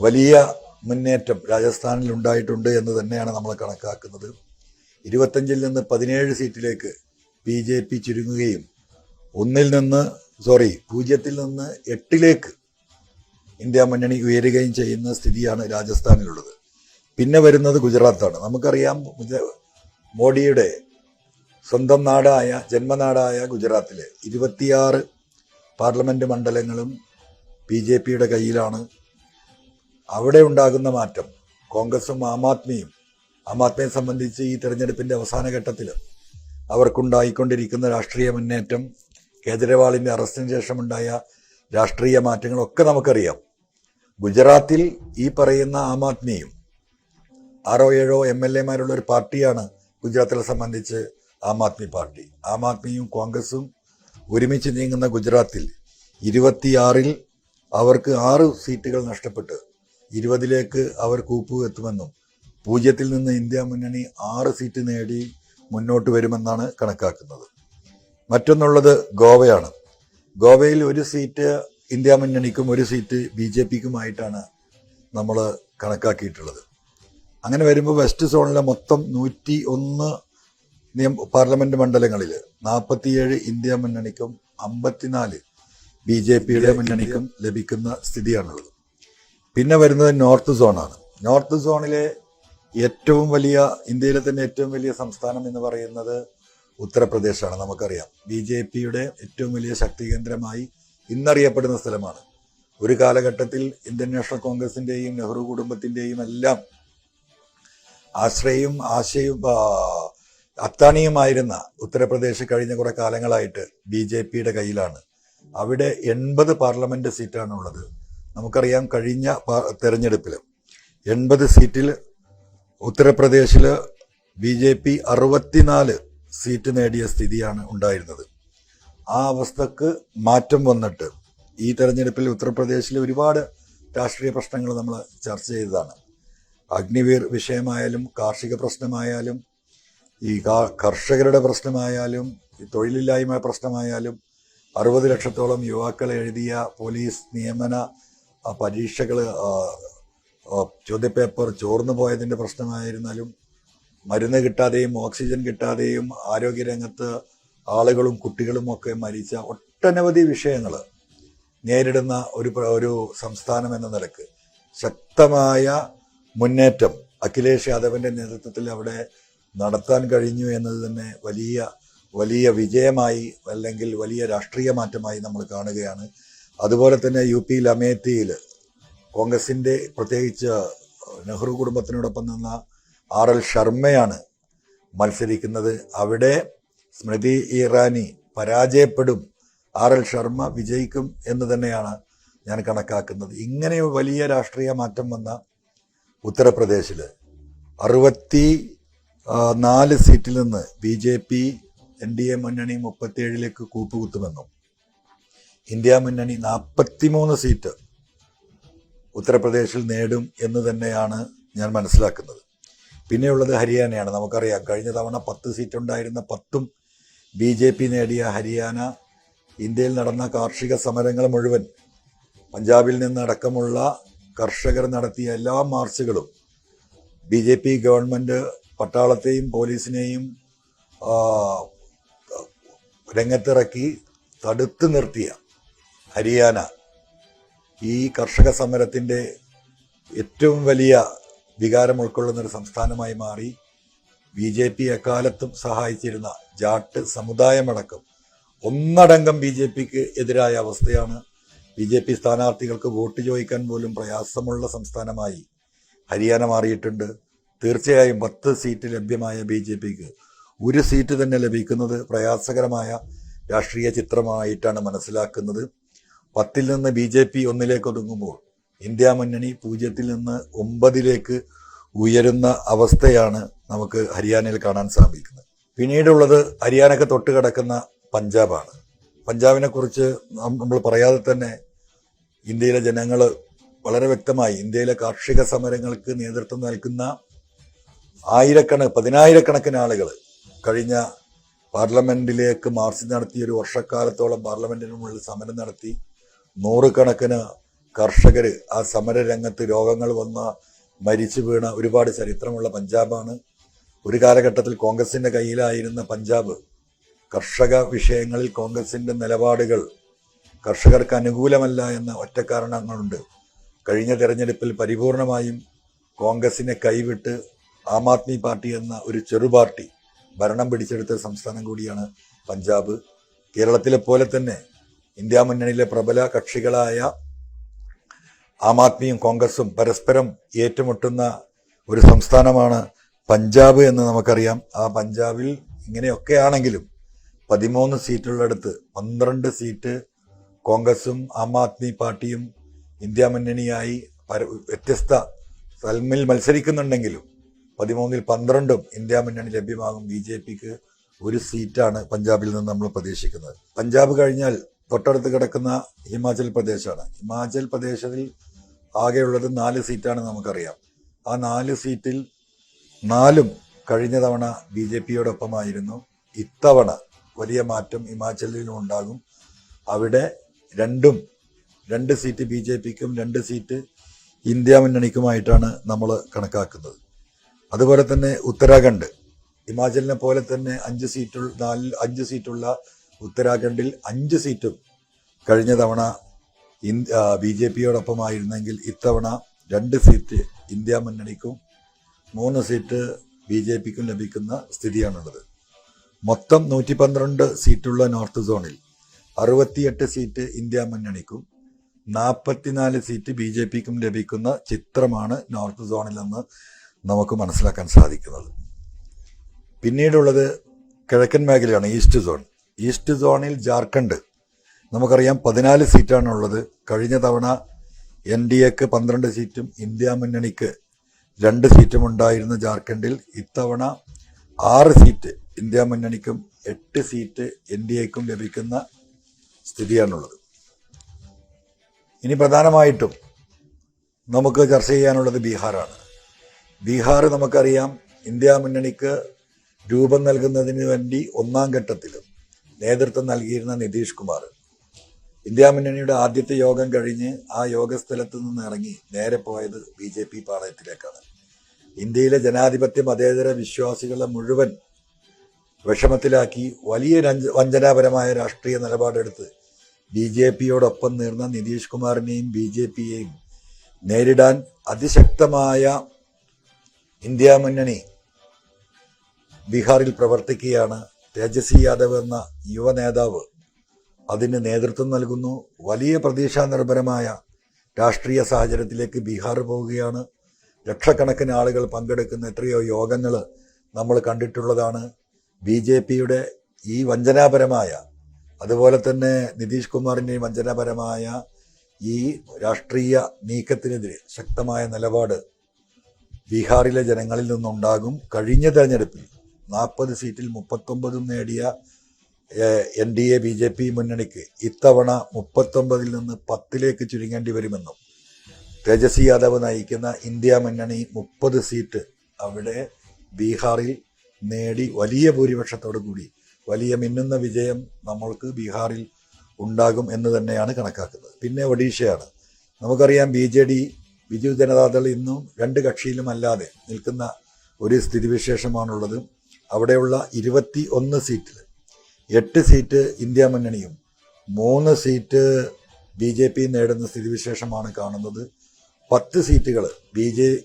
A: വലിയ മുന്നേറ്റം രാജസ്ഥാനിൽ ഉണ്ടായിട്ടുണ്ട് എന്ന് തന്നെയാണ് നമ്മൾ കണക്കാക്കുന്നത്. 25ൽ നിന്ന് 17 സീറ്റിലേക്ക് BJP ചുരുങ്ങുകയും 0ൽ നിന്ന് 8ലേക്ക് ഇന്ത്യ മുന്നണി ഉയരുകയും ചെയ്യുന്ന സ്ഥിതിയാണ് രാജസ്ഥാനിലുള്ളത്. പിന്നെ വരുന്നത് ഗുജറാത്താണ്. നമുക്കറിയാം മോഡിയുടെ സ്വന്തം നാടായ ജന്മനാടായ ഗുജറാത്തിലെ 26 പാർലമെന്റ് മണ്ഡലങ്ങളും BJPയുടെ കയ്യിലാണ്. അവിടെ ഉണ്ടാകുന്ന മാറ്റം കോൺഗ്രസും ആം ആദ്മിയെ സംബന്ധിച്ച് ഈ തെരഞ്ഞെടുപ്പിന്റെ അവസാന ഘട്ടത്തിൽ അവർക്കുണ്ടായിക്കൊണ്ടിരിക്കുന്ന രാഷ്ട്രീയ മുന്നേറ്റം, കേജ്രിവാളിന്റെ അറസ്റ്റിന് ശേഷമുണ്ടായ രാഷ്ട്രീയ മാറ്റങ്ങളൊക്കെ നമുക്കറിയാം. ഗുജറാത്തിൽ ഈ പറയുന്ന ആം ആദ്മിയും 6-7 MLA-മാരുള്ള ഒരു പാർട്ടിയാണ് ഗുജറാത്തിനെ സംബന്ധിച്ച് ആം ആദ്മി പാർട്ടി. ആം ആദ്മിയും കോൺഗ്രസും ഒരുമിച്ച് നീങ്ങുന്ന ഗുജറാത്തിൽ 26-ൽ അവർക്ക് 6 സീറ്റുകൾ നഷ്ടപ്പെട്ട് 20-ലേക്ക് അവർ കൂപ്പുവെത്തുമെന്നും 0-ൽ നിന്ന് ഇന്ത്യ മുന്നണി 6 സീറ്റ് നേടി മുന്നോട്ട് വരുമെന്നാണ് കണക്കാക്കുന്നത്. മറ്റൊന്നുള്ളത് ഗോവയാണ്. ഗോവയിൽ 1 സീറ്റ് ഇന്ത്യ മുന്നണിക്കും 1 സീറ്റ് BJPക്കുമായിട്ടാണ് നമ്മൾ കണക്കാക്കിയിട്ടുള്ളത്. അങ്ങനെ വരുമ്പോൾ വെസ്റ്റ് സോണിലെ മൊത്തം 101 പാർലമെന്റ് മണ്ഡലങ്ങളിൽ 47 ഇന്ത്യ മുന്നണിക്കും 54 BJPയുടെ മുന്നണിക്കും ലഭിക്കുന്ന സ്ഥിതിയാണുള്ളത്. പിന്നെ വരുന്നത് നോർത്ത് സോണാണ്. നോർത്ത് സോണിലെ ഏറ്റവും വലിയ, ഇന്ത്യയിലെ തന്നെ ഏറ്റവും വലിയ സംസ്ഥാനം എന്ന് പറയുന്നത് ഉത്തർപ്രദേശാണ്. നമുക്കറിയാം BJPയുടെ ഏറ്റവും വലിയ ശക്തി കേന്ദ്രമായി ഇന്നറിയപ്പെടുന്ന സ്ഥലമാണ്. ഒരു കാലഘട്ടത്തിൽ ഇന്ത്യൻ നാഷണൽ കോൺഗ്രസിന്റെയും നെഹ്റു കുടുംബത്തിന്റെയും എല്ലാം ആശ്രയവും ആശയും അത്താണിയുമായിരുന്ന ഉത്തർപ്രദേശ് കഴിഞ്ഞ കുറെ കാലങ്ങളായിട്ട് BJPയുടെ കയ്യിലാണ്. അവിടെ 80 പാർലമെന്റ് സീറ്റാണുള്ളത്. നമുക്കറിയാം കഴിഞ്ഞ തെരഞ്ഞെടുപ്പിൽ 80 സീറ്റിൽ ഉത്തർപ്രദേശിൽ BJP 64 സീറ്റ് നേടിയ സ്ഥിതിയാണ് ഉണ്ടായിരുന്നത്. ആ അവസ്ഥക്ക് മാറ്റം വന്നിട്ട് ഈ തെരഞ്ഞെടുപ്പിൽ ഉത്തർപ്രദേശിലെ ഒരുപാട് രാഷ്ട്രീയ പ്രശ്നങ്ങൾ നമ്മൾ ചർച്ച ചെയ്തതാണ്. അഗ്നിവീർ വിഷയമായാലും, കാർഷിക പ്രശ്നമായാലും, ഈ കർഷകരുടെ പ്രശ്നമായാലും, ഈ തൊഴിലില്ലായ്മ പ്രശ്നമായാലും, 60 ലക്ഷത്തോളം യുവാക്കൾ എഴുതിയ പോലീസ് നിയമന പരീക്ഷകൾ ചോദ്യപേപ്പർ ചോർന്നു പോയതിൻ്റെ പ്രശ്നമായിരുന്നാലും, മരുന്ന് കിട്ടാതെയും ഓക്സിജൻ കിട്ടാതെയും ആരോഗ്യരംഗത്ത് ആളുകളും കുട്ടികളും ഒക്കെ മരിച്ച ഒട്ടനവധി വിഷയങ്ങൾ നേരിടുന്ന ഒരു സംസ്ഥാനം എന്ന നിലക്ക് ശക്തമായ മുന്നേറ്റം അഖിലേഷ് യാദവിന്റെ നേതൃത്വത്തിൽ അവിടെ നടത്താൻ കഴിഞ്ഞു എന്നത് തന്നെ വലിയ വിജയമായി, അല്ലെങ്കിൽ വലിയ രാഷ്ട്രീയ മാറ്റമായി നമ്മൾ കാണുകയാണ്. അതുപോലെ തന്നെ UPയിൽ അമേത്തിയിൽ കോൺഗ്രസിന്റെ, പ്രത്യേകിച്ച് നെഹ്റു കുടുംബത്തിനോടൊപ്പം നിന്ന RL ശർമ്മയാണ് മത്സരിക്കുന്നത്. അവിടെ സ്മൃതി ഇറാനി പരാജയപ്പെടും, RL ശർമ്മ വിജയിക്കും എന്ന് തന്നെയാണ് ഞാൻ കണക്കാക്കുന്നത്. ഇങ്ങനെ വലിയ രാഷ്ട്രീയ മാറ്റം വന്ന ഉത്തർപ്രദേശിൽ 64 സീറ്റിൽ നിന്ന് BJP NDA മുന്നണി 37ലേക്ക് കൂപ്പുകുത്തുമെന്നും ഇന്ത്യ മുന്നണി 43 സീറ്റ് ഉത്തർപ്രദേശിൽ നേടും എന്ന് തന്നെയാണ് ഞാൻ മനസ്സിലാക്കുന്നത്. പിന്നെയുള്ളത് ഹരിയാനയാണ്. നമുക്കറിയാം കഴിഞ്ഞ തവണ 10 സീറ്റ് ഉണ്ടായിരുന്ന 10ഉം BJP നേടിയ ഹരിയാന ഇന്ത്യയിൽ നടന്ന കാർഷിക സമരങ്ങൾ മുഴുവൻ, പഞ്ചാബിൽ നിന്നടക്കമുള്ള കർഷകർ നടത്തിയ എല്ലാ മാർച്ചുകളും BJP ഗവൺമെന്റ് പട്ടാളത്തെയും പോലീസിനെയും രംഗത്തിറക്കി തടുത്തു നിർത്തിയ ഹരിയാന ഈ കർഷക സമരത്തിന്റെ ഏറ്റവും വലിയ വികാരം ഉൾക്കൊള്ളുന്ന ഒരു സംസ്ഥാനമായി മാറി. BJP എക്കാലത്തും സഹായിച്ചിരുന്ന ജാട്ട് സമുദായമടക്കം ഒന്നടങ്കം BJPക്ക് എതിരായ അവസ്ഥയാണ്. BJP സ്ഥാനാർത്ഥികൾക്ക് വോട്ട് ചോദിക്കാൻ പോലും പ്രയാസമുള്ള സംസ്ഥാനമായി ഹരിയാന മാറിയിട്ടുണ്ട്. തീർച്ചയായും 10 സീറ്റ് ലഭ്യമായ BJPക്ക് 1 സീറ്റ് തന്നെ ലഭിക്കുന്നത് പ്രയാസകരമായ രാഷ്ട്രീയ ചിത്രമായിട്ടാണ് മനസ്സിലാക്കുന്നത്. 10ൽ നിന്ന് BJP 1ലേക്ക് ഒതുങ്ങുമ്പോൾ ഇന്ത്യ മുന്നണി 0ൽ നിന്ന് 9ലേക്ക് ഉയരുന്ന അവസ്ഥയാണ് നമുക്ക് ഹരിയാനയിൽ കാണാൻ സാധിക്കുന്നത്. പിന്നീടുള്ളത് ഹരിയാനക്ക് തൊട്ട് കിടക്കുന്ന പഞ്ചാബാണ്. പഞ്ചാബിനെ കുറിച്ച് നമ്മൾ പറയാതെ തന്നെ ഇന്ത്യയിലെ ജനങ്ങൾ വളരെ വ്യക്തമായി, ഇന്ത്യയിലെ കാർഷിക സമരങ്ങൾക്ക് നേതൃത്വം നൽകുന്ന പതിനായിരക്കണക്കിന് ആളുകൾ കഴിഞ്ഞ പാർലമെന്റിലേക്ക് മാർച്ച് നടത്തി ഒരു വർഷക്കാലത്തോളം പാർലമെന്റിന് മുകളിൽ സമരം നടത്തി. 100 കണക്കിന് കർഷകർ ആ സമര രംഗത്ത് രോഗങ്ങൾ വന്ന് മരിച്ചു വീണ ഒരുപാട് ചരിത്രമുള്ള പഞ്ചാബാണ്. ഒരു കാലഘട്ടത്തിൽ കോൺഗ്രസിന്റെ കയ്യിലായിരുന്ന പഞ്ചാബ് കർഷക വിഷയങ്ങളിൽ കോൺഗ്രസിന്റെ നിലപാടുകൾ കർഷകർക്ക് അനുകൂലമല്ല എന്ന ഒറ്റ കാരണങ്ങളുണ്ട് കഴിഞ്ഞ തെരഞ്ഞെടുപ്പിൽ പരിപൂർണമായും കോൺഗ്രസിനെ കൈവിട്ട് ആം ആദ്മി പാർട്ടി എന്ന ഒരു ചെറു പാർട്ടി ഭരണം പിടിച്ചെടുത്ത സംസ്ഥാനം കൂടിയാണ് പഞ്ചാബ്. കേരളത്തിലെ പോലെ തന്നെ ഇന്ത്യ മുന്നണിയിലെ പ്രബല കക്ഷികളായ ആം ആദ്മിയും കോൺഗ്രസും പരസ്പരം ഏറ്റുമുട്ടുന്ന ഒരു സംസ്ഥാനമാണ് പഞ്ചാബ് എന്ന് നമുക്കറിയാം. ആ പഞ്ചാബിൽ ഇങ്ങനെയൊക്കെ ആണെങ്കിലും 13 സീറ്റുള്ളിടത്ത് 12 സീറ്റ് കോൺഗ്രസും ആം ആദ്മി പാർട്ടിയും ഇന്ത്യ മുന്നണിയായി വ്യത്യസ്ത തലമിൽ മത്സരിക്കുന്നുണ്ടെങ്കിലും 13-ൽ 12 ഇന്ത്യ മുന്നണി ലഭ്യമാകും. BJPക്ക് ഒരു സീറ്റാണ് പഞ്ചാബിൽ നിന്ന് നമ്മൾ പ്രതീക്ഷിക്കുന്നത്. പഞ്ചാബ് കഴിഞ്ഞാൽ തൊട്ടടുത്ത് കിടക്കുന്ന ഹിമാചൽ പ്രദേശാണ്. ഹിമാചൽ പ്രദേശിൽ ആകെയുള്ളത് 4 സീറ്റാണ് നമുക്കറിയാം. ആ 4 സീറ്റിൽ 4 കഴിഞ്ഞ തവണ BJPയോടൊപ്പമായിരുന്നു. ഇത്തവണ വലിയ മാറ്റം ഹിമാചലിലും ഉണ്ടാകും. അവിടെ 2 സീറ്റ് BJPക്കും 2 സീറ്റ് ഇന്ത്യ മുന്നണിക്കുമായിട്ടാണ് നമ്മൾ കണക്കാക്കുന്നത്. അതുപോലെ തന്നെ ഉത്തരാഖണ്ഡ്, ഹിമാചലിനെ പോലെ തന്നെ 5 സീറ്റുള്ള ഉത്തരാഖണ്ഡിൽ 5 സീറ്റും കഴിഞ്ഞ തവണ BJPയോടൊപ്പമായിരുന്നെങ്കിൽ ഇത്തവണ 2 സീറ്റ് ഇന്ത്യ മുന്നണിക്കും 3 സീറ്റ് BJPക്കും ലഭിക്കുന്ന സ്ഥിതിയാണുള്ളത്. മൊത്തം 112 സീറ്റുള്ള നോർത്ത് സോണിൽ 68 സീറ്റ് ഇന്ത്യ മുന്നണിക്കും 44 സീറ്റ് BJPക്കും ലഭിക്കുന്ന ചിത്രമാണ് നോർത്ത് സോണിലെന്ന് നമുക്ക് മനസ്സിലാക്കാൻ സാധിക്കുന്നത്. പിന്നീടുള്ളത് കിഴക്കൻ മേഖലയാണ്, ഈസ്റ്റ് സോൺ. ഈസ്റ്റ് സോണിൽ ജാർഖണ്ഡ് നമുക്കറിയാം 14 സീറ്റാണുള്ളത്. കഴിഞ്ഞ തവണ NDAക്ക് 12 സീറ്റും ഇന്ത്യ മുന്നണിക്ക് 2 സീറ്റും ഉണ്ടായിരുന്ന ജാർഖണ്ഡിൽ ഇത്തവണ 6 സീറ്റ് ഇന്ത്യ മുന്നണിക്കും 8 സീറ്റ് NDAക്കും ലഭിക്കുന്ന സ്ഥിതിയാണുള്ളത്. ഇനി പ്രധാനമായിട്ടും നമുക്ക് ചർച്ച ചെയ്യാനുള്ളത് ബീഹാറാണ്. ബീഹാർ നമുക്കറിയാം ഇന്ത്യ മുന്നണിക്ക് രൂപം നൽകുന്നതിന് വേണ്ടി 1ാം ഘട്ടത്തിൽ നേതൃത്വം നൽകിയിരുന്ന നിതീഷ് കുമാർ ഇന്ത്യ മുന്നണിയുടെ ആദ്യത്തെ യോഗം കഴിഞ്ഞ് ആ യോഗസ്ഥലത്ത് നിന്ന് ഇറങ്ങി നേരെ പോയത് BJP പാളയത്തിലേക്കാണ്. ഇന്ത്യയിലെ ജനാധിപത്യ മതേതര വിശ്വാസികളെ മുഴുവൻ വിഷമത്തിലാക്കി വലിയ വഞ്ചനാപരമായ രാഷ്ട്രീയ നിലപാടെടുത്ത് BJPയോടൊപ്പം നേർന്ന നിതീഷ് കുമാറിനെയും BJPയെയും നേരിടാൻ അതിശക്തമായ ഇന്ത്യ മുന്നണി ബീഹാറിൽ പ്രവർത്തിക്കുകയാണ്. തേജസ്വി യാദവ് എന്ന യുവ നേതാവ് അതിന് നേതൃത്വം നൽകുന്നു. വലിയ പ്രതീക്ഷാ നിർഭരമായ രാഷ്ട്രീയ സാഹചര്യത്തിലേക്ക് ബീഹാർ പോവുകയാണ്. ലക്ഷക്കണക്കിന് ആളുകൾ പങ്കെടുക്കുന്ന എത്രയോ യോഗങ്ങൾ നമ്മൾ കണ്ടിട്ടുള്ളതാണ്. BJPയുടെ ഈ വഞ്ചനാപരമായ, അതുപോലെ തന്നെ നിതീഷ് കുമാറിൻ്റെ വഞ്ചനാപരമായ ഈ രാഷ്ട്രീയ നീക്കത്തിനെതിരെ ശക്തമായ നിലപാട് ബീഹാറിലെ ജനങ്ങളിൽ നിന്നുണ്ടാകും. കഴിഞ്ഞ തെരഞ്ഞെടുപ്പിൽ 40 സീറ്റിൽ 39 നേടിയ NDA BJP മുന്നണിക്ക് ഇത്തവണ 39-ൽ നിന്ന് 10ലേക്ക് ചുരുങ്ങേണ്ടി വരുമെന്നും തേജസ്വി യാദവ് നയിക്കുന്ന ഇന്ത്യ മുന്നണി 30 സീറ്റ് അവിടെ ബീഹാറിൽ നേടി വലിയ ഭൂരിപക്ഷത്തോടു കൂടി വലിയ മിന്നുന്ന വിജയം നമ്മൾക്ക് ബീഹാറിൽ ഉണ്ടാകും എന്ന് തന്നെയാണ് കണക്കാക്കുന്നത്. പിന്നെ ഒഡീഷയാണ്. നമുക്കറിയാം BJD ബിജു ജനതാദൾ ഇന്നും 2 കക്ഷിയിലും അല്ലാതെ നിൽക്കുന്ന ഒരു സ്ഥിതിവിശേഷമാണുള്ളത്. അവിടെയുള്ള 21 സീറ്റിൽ 8 സീറ്റ് ഇന്ത്യ മുന്നണിയും 3 സീറ്റ് BJP നേടുന്ന സ്ഥിതിവിശേഷമാണ് കാണുന്നത്. 10 സീറ്റുകൾ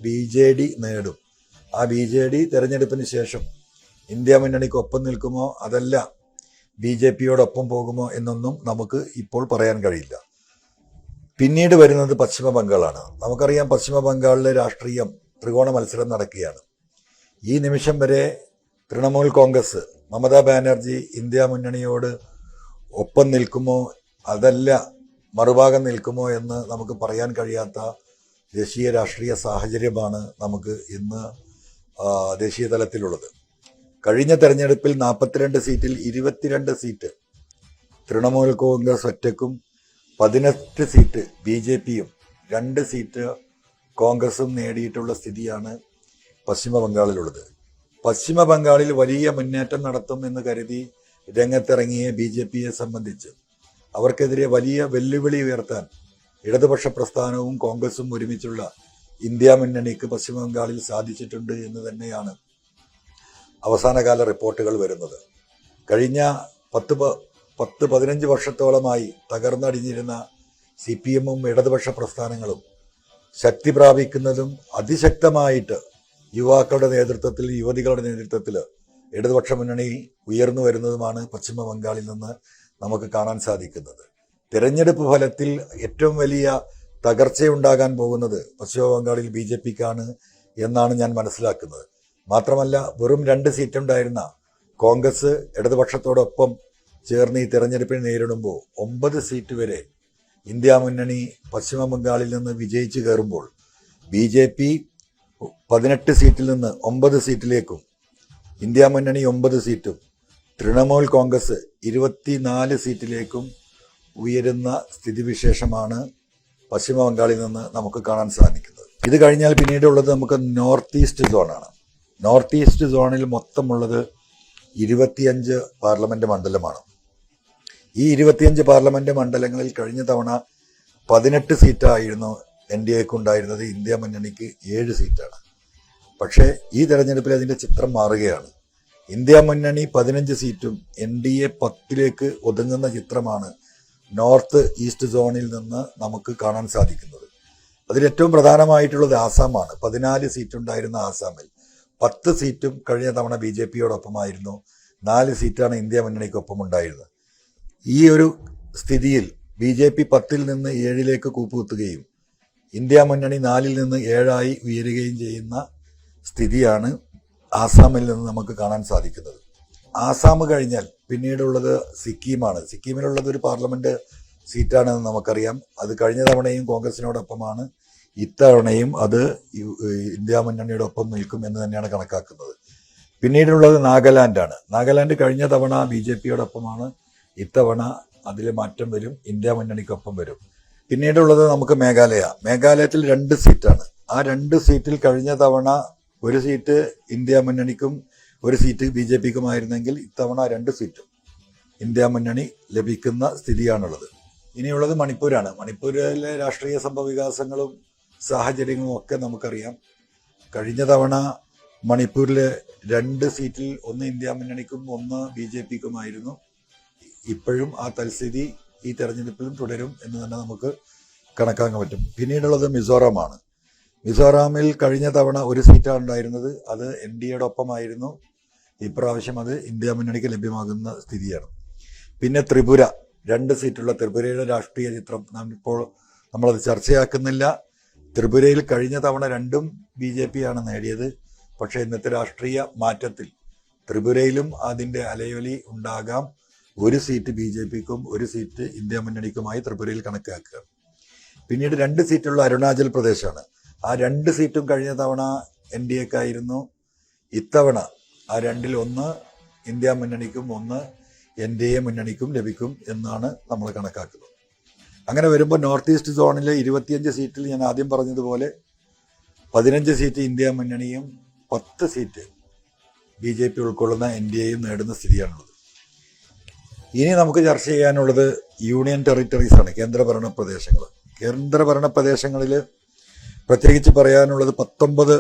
A: BJD നേടും. ആ BJD തെരഞ്ഞെടുപ്പിന് ശേഷം ഇന്ത്യ മുന്നണിക്കൊപ്പം നിൽക്കുമോ അതല്ല BJPയോടൊപ്പം പോകുമോ എന്നൊന്നും നമുക്ക് ഇപ്പോൾ പറയാൻ കഴിയില്ല. പിന്നീട് വരുന്നത് പശ്ചിമ ബംഗാളാണ്. നമുക്കറിയാം പശ്ചിമ ബംഗാളിലെ രാഷ്ട്രീയം ത്രികോണ മത്സരം നടക്കുകയാണ്. ഈ നിമിഷം വരെ തൃണമൂൽ കോൺഗ്രസ് മമതാ ബാനർജി ഇന്ത്യ മുന്നണിയോട് ഒപ്പം നിൽക്കുമോ അതല്ല മറുഭാഗം നിൽക്കുമോ എന്ന് നമുക്ക് പറയാൻ കഴിയാത്ത ദേശീയ രാഷ്ട്രീയ സാഹചര്യമാണ് നമുക്ക് ഇന്ന് ദേശീയ തലത്തിലുള്ളത്. കഴിഞ്ഞ തെരഞ്ഞെടുപ്പിൽ 42 സീറ്റിൽ 22 സീറ്റ് തൃണമൂൽ കോൺഗ്രസ് ഒറ്റയ്ക്കും 18 സീറ്റ് BJPയും 2 സീറ്റ് കോൺഗ്രസും നേടിയിട്ടുള്ള സ്ഥിതിയാണ് പശ്ചിമ ബംഗാളിലുള്ളത്. പശ്ചിമ ബംഗാളിൽ വലിയ മുന്നേറ്റം നടത്തും എന്ന് കരുതി രംഗത്തിറങ്ങിയ BJPയെ സംബന്ധിച്ച് അവർക്കെതിരെ വലിയ വെല്ലുവിളി ഉയർത്താൻ ഇടതുപക്ഷ പ്രസ്ഥാനവും കോൺഗ്രസും ഒരുമിച്ചുള്ള ഇന്ത്യ മുന്നണിക്ക് പശ്ചിമ ബംഗാളിൽ സാധിച്ചിട്ടുണ്ട് എന്ന് തന്നെയാണ് അവസാനകാല റിപ്പോർട്ടുകൾ വരുന്നത്. കഴിഞ്ഞ 10-15 വർഷത്തോളമായി തകർന്നടിഞ്ഞിരുന്ന CPMഉം ഇടതുപക്ഷ പ്രസ്ഥാനങ്ങളും ശക്തി പ്രാപിക്കുന്നതും അതിശക്തമായിട്ട് യുവാക്കളുടെ നേതൃത്വത്തിൽ, യുവതികളുടെ നേതൃത്വത്തിൽ ഇടതുപക്ഷ മുന്നണി ഉയർന്നു വരുന്നതുമാണ് പശ്ചിമ ബംഗാളിൽ നിന്ന് നമുക്ക് കാണാൻ സാധിക്കുന്നത്. തിരഞ്ഞെടുപ്പ് ഫലത്തിൽ ഏറ്റവും വലിയ തകർച്ചയുണ്ടാകാൻ പോകുന്നത് പശ്ചിമ ബംഗാളിൽ BJPക്കാണ് എന്നാണ് ഞാൻ മനസ്സിലാക്കുന്നത്. മാത്രമല്ല, വെറും 2 സീറ്റുണ്ടായിരുന്ന കോൺഗ്രസ് ഇടതുപക്ഷത്തോടൊപ്പം ചേർന്ന് ഈ തെരഞ്ഞെടുപ്പിനെ നേരിടുമ്പോൾ 9 സീറ്റ് വരെ ഇന്ത്യ മുന്നണി പശ്ചിമ ബംഗാളിൽ നിന്ന് വിജയിച്ചു കയറുമ്പോൾ BJP 18 സീറ്റിൽ നിന്ന് 9 സീറ്റിലേക്കും, ഇന്ത്യ മുന്നണി 9 സീറ്റും, തൃണമൂൽ കോൺഗ്രസ് 24 സീറ്റിലേക്കും ഉയരുന്ന സ്ഥിതിവിശേഷമാണ് പശ്ചിമ ബംഗാളിൽ നിന്ന് നമുക്ക് കാണാൻ സാധിക്കുന്നത്. ഇത് കഴിഞ്ഞാൽ പിന്നീടുള്ളത് നമുക്ക് നോർത്ത് ഈസ്റ്റ് സോണാണ്. നോർത്ത് ഈസ്റ്റ് സോണിൽ മൊത്തമുള്ളത് 25 പാർലമെന്റ് മണ്ഡലമാണ്. ഈ 25 പാർലമെന്റ് മണ്ഡലങ്ങളിൽ കഴിഞ്ഞ തവണ 18 സീറ്റായിരുന്നു NDAക്ക് ഉണ്ടായിരുന്നത്. ഇന്ത്യ മുന്നണിക്ക് 7 സീറ്റാണ്. പക്ഷേ ഈ തെരഞ്ഞെടുപ്പിൽ അതിന്റെ ചിത്രം മാറുകയാണ്. ഇന്ത്യ മുന്നണി 15 സീറ്റും NDA 10ലേക്ക് ഒതുങ്ങുന്ന ചിത്രമാണ് നോർത്ത് ഈസ്റ്റ് സോണിൽ നിന്ന് നമുക്ക് കാണാൻ സാധിക്കുന്നത്. അതിലേറ്റവും പ്രധാനമായിട്ടുള്ളത് ആസാമാണ്. 14 സീറ്റുണ്ടായിരുന്ന ആസാമിൽ 10 സീറ്റും കഴിഞ്ഞ തവണ BJPയോടൊപ്പമായിരുന്നു. 4 സീറ്റാണ് ഇന്ത്യ മുന്നണിക്കൊപ്പം ഉണ്ടായിരുന്നത്. ഈ ഒരു സ്ഥിതിയിൽ BJP 10ൽ നിന്ന് 7ലേക്ക് കൂപ്പുകുത്തുകയും ഇന്ത്യ മുന്നണി 4ൽ നിന്ന് 7ആയി ഉയരുകയും ചെയ്യുന്ന സ്ഥിതിയാണ് ആസാമിൽ നിന്ന് നമുക്ക് കാണാൻ സാധിക്കുന്നത്. ആസാം കഴിഞ്ഞാൽ പിന്നീടുള്ളത് സിക്കിമാണ്. സിക്കിമിലുള്ളത് ഒരു പാർലമെന്റ് സീറ്റാണെന്ന് നമുക്കറിയാം. അത് കഴിഞ്ഞ തവണയും കോൺഗ്രസിനോടൊപ്പമാണ്. ഇത്തവണയും അത് ഇന്ത്യ മുന്നണിയുടെ ഒപ്പം നിൽക്കും എന്ന് തന്നെയാണ് കണക്കാക്കുന്നത്. പിന്നീടുള്ളത് നാഗാലാൻഡാണ്. നാഗാലാൻഡ് കഴിഞ്ഞ തവണ BJPയോടൊപ്പമാണ്. ഇത്തവണ അതിൽ മാറ്റം വരും, ഇന്ത്യ മുന്നണിക്കൊപ്പം വരും. പിന്നീടുള്ളത് നമുക്ക് മേഘാലയത്തിൽ 2 സീറ്റാണ്. ആ 2 സീറ്റിൽ കഴിഞ്ഞ തവണ 1 സീറ്റ് ഇന്ത്യ മുന്നണിക്കും 1 സീറ്റ് BJPക്കുമായിരുന്നെങ്കിൽ ഇത്തവണ 2 സീറ്റും ഇന്ത്യ മുന്നണി ലഭിക്കുന്ന സ്ഥിതിയാണുള്ളത്. ഇനിയുള്ളത് മണിപ്പൂരാണ്. മണിപ്പൂരിലെ രാഷ്ട്രീയ സംഭവവികാസങ്ങളും സാഹചര്യങ്ങളും ഒക്കെ നമുക്കറിയാം. കഴിഞ്ഞ തവണ മണിപ്പൂരിലെ 2 സീറ്റിൽ 1 ഇന്ത്യ മുന്നണിക്കും 1 BJPക്കുമായിരുന്നു. ഇപ്പോഴും ആ തൽസ്ഥിതി ഈ തെരഞ്ഞെടുപ്പിലും തുടരും എന്ന് തന്നെ നമുക്ക് കണക്കാക്കാൻ പറ്റും. പിന്നീടുള്ളത് മിസോറാമാണ്. മിസോറാമിൽ കഴിഞ്ഞ തവണ 1 സീറ്റാണ് ഉണ്ടായിരുന്നത്. അത് NDAയുടെ ഒപ്പമായിരുന്നു. ഇപ്രാവശ്യം അത് ഇന്ത്യ മുന്നണിക്ക് ലഭ്യമാകുന്ന സ്ഥിതിയാണ്. പിന്നെ ത്രിപുര, 2 സീറ്റുള്ള ത്രിപുരയുടെ രാഷ്ട്രീയ ചിത്രം ഇപ്പോൾ നമ്മളത് ചർച്ചയാക്കുന്നില്ല. ത്രിപുരയിൽ കഴിഞ്ഞ തവണ 2ഉം BJPയാണ് നേടിയത്. പക്ഷേ ഇന്നത്തെ രാഷ്ട്രീയ മാറ്റത്തിൽ ത്രിപുരയിലും അതിൻ്റെ അലയൊലി ഉണ്ടാകാം. 1 സീറ്റ് BJPക്കും 1 സീറ്റ് ഇന്ത്യ മുന്നണിക്കുമായി ത്രിപുരയിൽ കണക്കാക്കുക. പിന്നീട് 2 സീറ്റുള്ള അരുണാചൽ പ്രദേശാണ്. ആ 2 സീറ്റും കഴിഞ്ഞ തവണ NDAക്കായിരുന്നു. ഇത്തവണ ആ 2ൽ 1 ഇന്ത്യ മുന്നണിക്കും 1 NDA മുന്നണിക്കും ലഭിക്കും എന്നാണ് നമ്മൾ കണക്കാക്കുന്നത്. അങ്ങനെ വരുമ്പോൾ നോർത്ത് ഈസ്റ്റ് സോണിലെ 25 സീറ്റിൽ ഞാൻ ആദ്യം പറഞ്ഞതുപോലെ 15 സീറ്റ് ഇന്ത്യ മുന്നണിയും 10 സീറ്റ് BJP ഉൾക്കൊള്ളുന്ന NDAയും നേടുന്ന സ്ഥിതിയാണുള്ളത്. ഇനി നമുക്ക് ചർച്ച ചെയ്യാനുള്ളത് യൂണിയൻ ടെറിട്ടറീസാണ്, കേന്ദ്രഭരണ പ്രദേശങ്ങൾ. കേന്ദ്രഭരണ പ്രദേശങ്ങളിൽ പ്രത്യേകിച്ച് പറയാനുള്ളത് 19,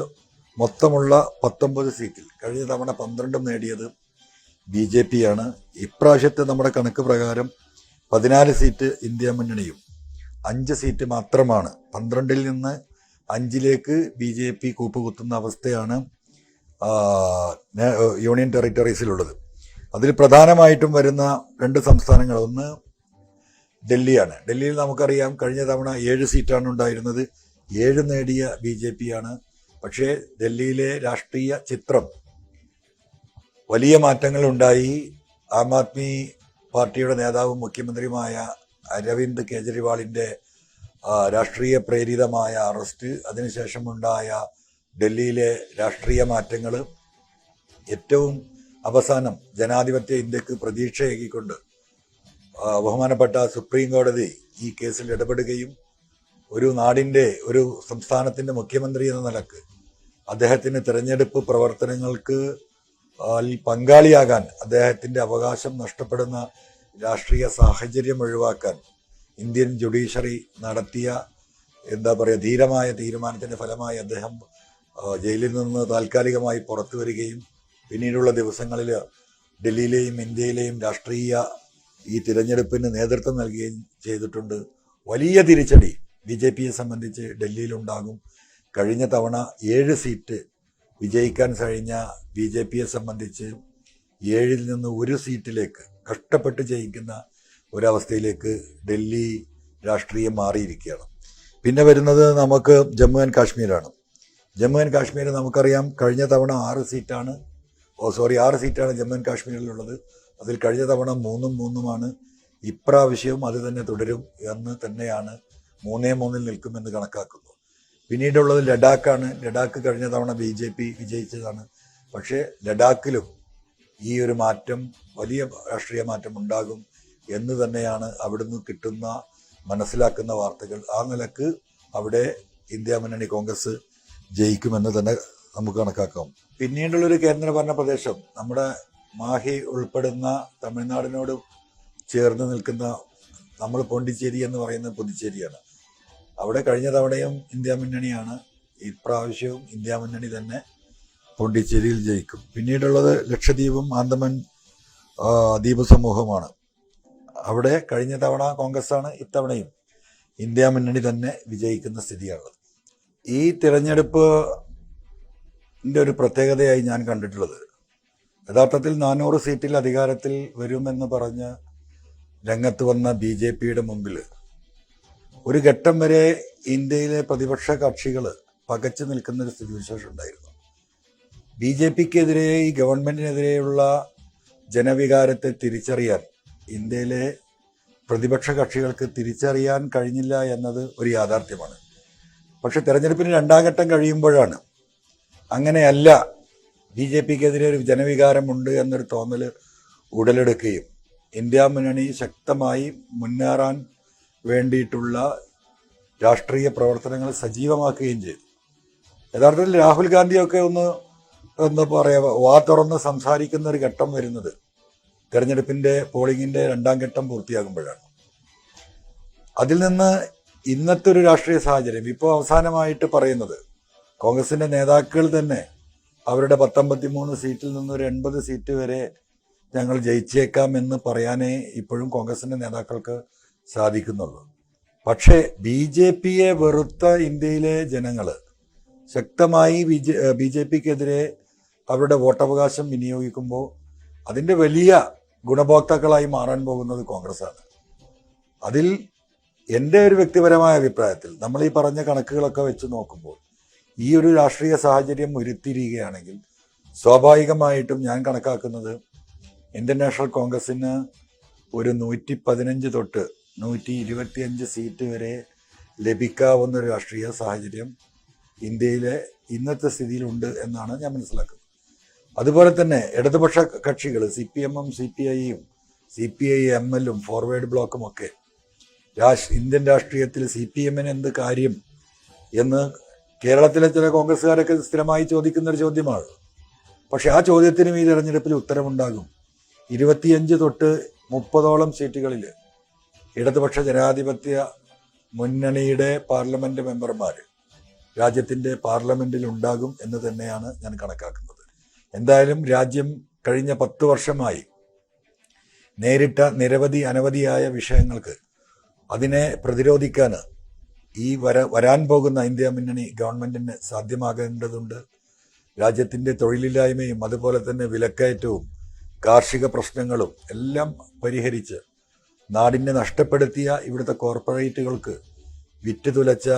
A: മൊത്തമുള്ള 19 സീറ്റിൽ കഴിഞ്ഞ തവണ 12 നേടിയത് BJPയാണ്. ഇപ്രാവശ്യത്തെ നമ്മുടെ കണക്ക് പ്രകാരം 14 സീറ്റ് ഇന്ത്യ മുന്നണിയും 5 സീറ്റ് മാത്രമാണ്. 12ൽ നിന്ന് 5ലേക്ക് BJP കൂപ്പുകുത്തുന്ന അവസ്ഥയാണ് യൂണിയൻ ടെറിട്ടറീസിലുള്ളത്. അതിൽ പ്രധാനമായിട്ടും വരുന്ന 2 സംസ്ഥാനങ്ങൾ, ഒന്ന് ഡൽഹിയാണ്. ഡൽഹിയിൽ നമുക്കറിയാം കഴിഞ്ഞ തവണ 7 സീറ്റാണ് ഉണ്ടായിരുന്നത്. 7 നേടിയ BJPയാണ്. പക്ഷേ ഡൽഹിയിലെ രാഷ്ട്രീയ ചിത്രം വലിയ മാറ്റങ്ങൾ ഉണ്ടായി. ആം ആദ്മി പാർട്ടിയുടെ നേതാവും മുഖ്യമന്ത്രിയുമായ അരവിന്ദ് കെജ്രിവാളിൻ്റെ രാഷ്ട്രീയ പ്രേരിതമായ അറസ്റ്റ്, അതിനുശേഷമുണ്ടായ ഡൽഹിയിലെ രാഷ്ട്രീയ മാറ്റങ്ങൾ, ഏറ്റവും അവസാനം ജനാധിപത്യ ഇന്ത്യക്ക് പ്രതീക്ഷയേകിക്കൊണ്ട് ബഹുമാനപ്പെട്ട സുപ്രീം കോടതി ഈ കേസിൽ ഇടപെടുകയും ഒരു നാടിൻ്റെ, ഒരു സംസ്ഥാനത്തിൻ്റെ മുഖ്യമന്ത്രി എന്ന നിലക്ക് അദ്ദേഹത്തിന് തിരഞ്ഞെടുപ്പ് പ്രവർത്തനങ്ങൾക്ക് പങ്കാളിയാകാൻ, അദ്ദേഹത്തിൻ്റെ അവകാശം നഷ്ടപ്പെടുന്ന രാഷ്ട്രീയ സാഹചര്യം ഒഴിവാക്കാൻ ഇന്ത്യൻ ജുഡീഷ്യറി നടത്തിയ ധീരമായ തീരുമാനത്തിൻ്റെ ഫലമായി അദ്ദേഹം ജയിലിൽ നിന്ന് താൽക്കാലികമായി പുറത്തു വരികയും പിന്നീടുള്ള ദിവസങ്ങളിൽ ഡൽഹിയിലെയും ഇന്ത്യയിലെയും രാഷ്ട്രീയ ഈ തിരഞ്ഞെടുപ്പിന് നേതൃത്വം നൽകുകയും ചെയ്തിട്ടുണ്ട്. വലിയ തിരിച്ചടി BJPയെ സംബന്ധിച്ച് ഡൽഹിയിലുണ്ടാകും. കഴിഞ്ഞ തവണ 7 സീറ്റ് വിജയിക്കാൻ കഴിഞ്ഞ BJPയെ സംബന്ധിച്ച് 7-ൽ നിന്ന് 1 സീറ്റിലേക്ക് കഷ്ടപ്പെട്ട് ജയിക്കുന്ന ഒരവസ്ഥയിലേക്ക് ഡൽഹി രാഷ്ട്രീയം മാറിയിരിക്കുകയാണ്. പിന്നെ വരുന്നത് നമുക്ക് ജമ്മു ആൻഡ് കാശ്മീരാണ്. ജമ്മു ആൻഡ് കാശ്മീർ നമുക്കറിയാം, കഴിഞ്ഞ തവണ 6 സീറ്റാണ് ജമ്മു ആൻഡ് കാശ്മീരിലുള്ളത്. അതിൽ കഴിഞ്ഞ തവണ 3-3 ഇപ്രാവശ്യവും അത് തന്നെ തുടരും എന്ന് തന്നെയാണ് 3-3 നിൽക്കുമെന്ന് കണക്കാക്കുന്നു. പിന്നീടുള്ളത് ലഡാക്കാണ്. ലഡാക്ക് കഴിഞ്ഞ തവണ BJP വിജയിച്ചതാണ്. പക്ഷേ ലഡാക്കിലും ഈ ഒരു മാറ്റം, വലിയ രാഷ്ട്രീയ മാറ്റം ഉണ്ടാകും എന്ന് തന്നെയാണ് അവിടുന്ന് കിട്ടുന്ന മനസ്സിലാക്കുന്ന വാർത്തകൾ. ആ നിലക്ക് അവിടെ ഇന്ത്യ മുന്നണി കോൺഗ്രസ് ജയിക്കുമെന്ന് തന്നെ നമുക്ക് കണക്കാക്കാം. പിന്നീടുള്ളൊരു കേന്ദ്രഭരണ പ്രദേശം നമ്മുടെ മാഹി ഉൾപ്പെടുന്ന തമിഴ്നാടിനോട് ചേർന്ന് നിൽക്കുന്ന നമ്മൾ പോണ്ടിച്ചേരി എന്ന് പറയുന്ന പുതുച്ചേരിയാണ്. അവിടെ കഴിഞ്ഞ തവണയും ഇന്ത്യ മുന്നണിയാണ്, ഇപ്രാവശ്യവും ഇന്ത്യ മുന്നണി തന്നെ പോണ്ടിച്ചേരിയിൽ ജയിക്കും. പിന്നീടുള്ളത് ലക്ഷദ്വീപും ആൻഡമാൻ ദ്വീപ് സമൂഹമാണ്. അവിടെ കഴിഞ്ഞ തവണ കോൺഗ്രസ്സാണ്, ഇത്തവണയും ഇന്ത്യ മുന്നണി തന്നെ വിജയിക്കുന്ന സ്ഥിതിയാണുള്ളത്. ഈ തിരഞ്ഞെടുപ്പിൻ്റെ ഒരു പ്രത്യേകതയായി ഞാൻ കണ്ടിട്ടുള്ളത്, യഥാർത്ഥത്തിൽ 400 സീറ്റിൽ അധികാരത്തിൽ വരുമെന്ന് പറഞ്ഞ് രംഗത്ത് വന്ന BJPയുടെ മുമ്പിൽ ഒരു ഘട്ടം വരെ ഇന്ത്യയിലെ പ്രതിപക്ഷ കക്ഷികൾ പകച്ചു നിൽക്കുന്നൊരു സ്ഥിതിവിശേഷം ഉണ്ടായിരുന്നു. BJPക്കെതിരെ, ഈ ഗവൺമെന്റിനെതിരെയുള്ള ജനവികാരത്തെ തിരിച്ചറിയാൻ ഇന്ത്യയിലെ പ്രതിപക്ഷ കക്ഷികൾക്ക് തിരിച്ചറിയാൻ കഴിഞ്ഞില്ല എന്നത് ഒരു യാഥാർത്ഥ്യമാണ്. പക്ഷെ തെരഞ്ഞെടുപ്പിന് 2ാം ഘട്ടം കഴിയുമ്പോഴാണ് അങ്ങനെയല്ല, BJPക്കെതിരെ ഒരു ജനവികാരമുണ്ട് എന്നൊരു തോന്നൽ ഉടലെടുക്കുകയും ഇന്ത്യ മുന്നണി ശക്തമായി മുന്നേറാൻ വേണ്ടിയിട്ടുള്ള രാഷ്ട്രീയ പ്രവർത്തനങ്ങൾ സജീവമാക്കുകയും ചെയ്തു. യഥാർത്ഥത്തിൽ രാഹുൽ ഗാന്ധിയൊക്കെ എന്താ പറയുക, വാ തുറന്ന് സംസാരിക്കുന്ന ഒരു ഘട്ടം വരുന്നത് തെരഞ്ഞെടുപ്പിന്റെ പോളിംഗിന്റെ 2ാം ഘട്ടം പൂർത്തിയാകുമ്പോഴാണ്. അതിൽ നിന്ന് ഇന്നത്തെ ഒരു രാഷ്ട്രീയ സാഹചര്യം ഇപ്പോൾ അവസാനമായിട്ട് പറയുന്നത്, കോൺഗ്രസിന്റെ നേതാക്കൾ തന്നെ അവരുടെ 53 സീറ്റിൽ നിന്ന് ഒരു 80 സീറ്റ് വരെ ഞങ്ങൾ ജയിച്ചേക്കാം എന്ന് പറയാനേ ഇപ്പോഴും കോൺഗ്രസിന്റെ നേതാക്കൾക്ക് സാധിക്കുന്നുള്ളൂ. പക്ഷേ BJPയെ വെറുത്ത ഇന്ത്യയിലെ ജനങ്ങൾ ശക്തമായി BJPക്കെതിരെ അവരുടെ വോട്ടവകാശം വിനിയോഗിക്കുമ്പോൾ അതിൻ്റെ വലിയ ഗുണഭോക്താക്കളായി മാറാൻ പോകുന്നത് കോൺഗ്രസ്സാണ്. അതിൽ എൻ്റെ ഒരു വ്യക്തിപരമായ അഭിപ്രായത്തിൽ നമ്മൾ ഈ പറഞ്ഞ കണക്കുകളൊക്കെ വെച്ച് നോക്കുമ്പോൾ ഈ ഒരു രാഷ്ട്രീയ സാഹചര്യം ഉരുത്തിരിയുകയാണെങ്കിൽ സ്വാഭാവികമായിട്ടും ഞാൻ കണക്കാക്കുന്നത് ഇന്ത്യൻ നാഷണൽ കോൺഗ്രസിന് ഒരു 115 തൊട്ട് 125 സീറ്റ് വരെ ലഭിക്കാവുന്ന ഒരു രാഷ്ട്രീയ സാഹചര്യം ഇന്ത്യയിലെ ഇന്നത്തെ സ്ഥിതിയിലുണ്ട് എന്നാണ് ഞാൻ മനസ്സിലാക്കുന്നത്. അതുപോലെ തന്നെ ഇടതുപക്ഷ കക്ഷികൾ CPM-ഉം CPI-യും CPI-ML-ഉം ഫോർവേഡ് ബ്ലോക്കും ഒക്കെ ഇന്ത്യൻ രാഷ്ട്രീയത്തിൽ CPM-ന് എന്ത് കാര്യം എന്ന് കേരളത്തിലെ ചില കോൺഗ്രസ്സുകാരൊക്കെ സ്ഥിരമായി ചോദിക്കുന്നൊരു ചോദ്യമാണ്. പക്ഷെ ആ ചോദ്യത്തിനും ഈ തെരഞ്ഞെടുപ്പിൽ ഉത്തരമുണ്ടാകും. 25 തൊട്ട് 30ഓളം സീറ്റുകളിൽ ഇടതുപക്ഷ ജനാധിപത്യ മുന്നണിയുടെ പാർലമെന്റ് മെമ്പർമാർ രാജ്യത്തിൻ്റെ പാർലമെന്റിൽ ഉണ്ടാകും എന്ന് തന്നെയാണ് ഞാൻ കണക്കാക്കുന്നത്. എന്തായാലും രാജ്യം കഴിഞ്ഞ 10 വർഷമായി നേരിട്ട അനവധിയായ വിഷയങ്ങൾക്ക് അതിനെ പ്രതിരോധിക്കാൻ ഈ വരാൻ പോകുന്ന ഇന്ത്യ മുന്നണി ഗവൺമെന്റിന് സാധ്യമാകേണ്ടതുണ്ട്. രാജ്യത്തിൻ്റെ തൊഴിലില്ലായ്മയും അതുപോലെ തന്നെ വിലക്കയറ്റവും കാർഷിക പ്രശ്നങ്ങളും എല്ലാം പരിഹരിച്ച് നാടിനെ നഷ്ടപ്പെടുത്തിയ ഇവിടുത്തെ കോർപ്പറേറ്റുകൾക്ക് വിറ്റുതുലച്ച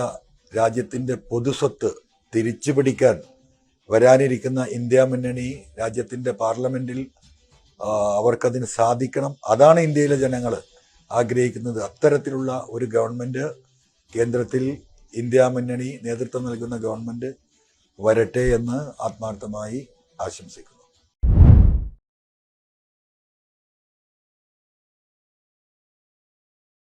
A: രാജ്യത്തിൻ്റെ പൊതുസ്വത്ത് തിരിച്ചുപിടിക്കാൻ വരാനിരിക്കുന്ന ഇന്ത്യ മുന്നണി രാജ്യത്തിൻ്റെ പാർലമെന്റിൽ അവർക്കതിന് സാധിക്കണം. അതാണ് ഇന്ത്യയിലെ ജനങ്ങൾ ആഗ്രഹിക്കുന്നത്. അത്തരത്തിലുള്ള ഒരു ഗവൺമെന്റ് കേന്ദ്രത്തിൽ ഇന്ത്യ മുന്നണി നേതൃത്വം നൽകുന്ന ഗവൺമെന്റ് വരട്ടെ എന്ന് ആത്മാർത്ഥമായി ആശംസിക്കുന്നു.